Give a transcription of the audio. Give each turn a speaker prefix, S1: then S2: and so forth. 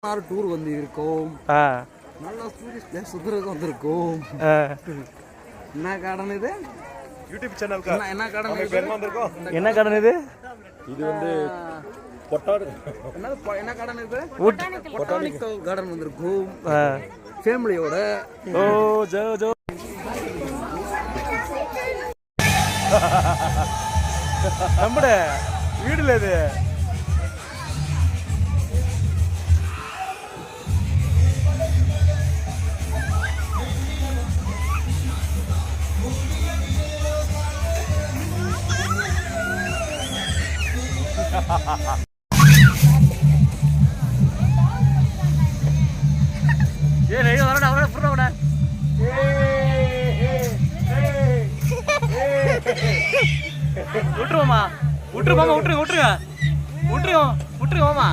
S1: Tour வந்து இருக்கோம். நல்லா டூரிஸ்ட் பிளேஸ் சுத்துறதுக்கு வந்திருக்கோம். என்ன கார்டன் இது?
S2: யூடியூப் சேனல்
S1: என்ன கார்டன் இது?
S3: என்ன கார்டன் இது?
S2: இது வந்து பொட்டாடு.
S1: என்ன கார்டன் இது? பொட்டானிக்கல் கார்டன் வந்திருக்கோம். ஃபேமிலியோட.
S3: ஓ ஜோ ஜோ. நம்மட வீடுல இது. ஏய் ரெடி வரடா வரடா புறடா. விட்டுருவோமா விட்டுருங்க விட்டுருங்க விட்டுருங்க விட்டுருங்க விட்டுருங்க மாமா.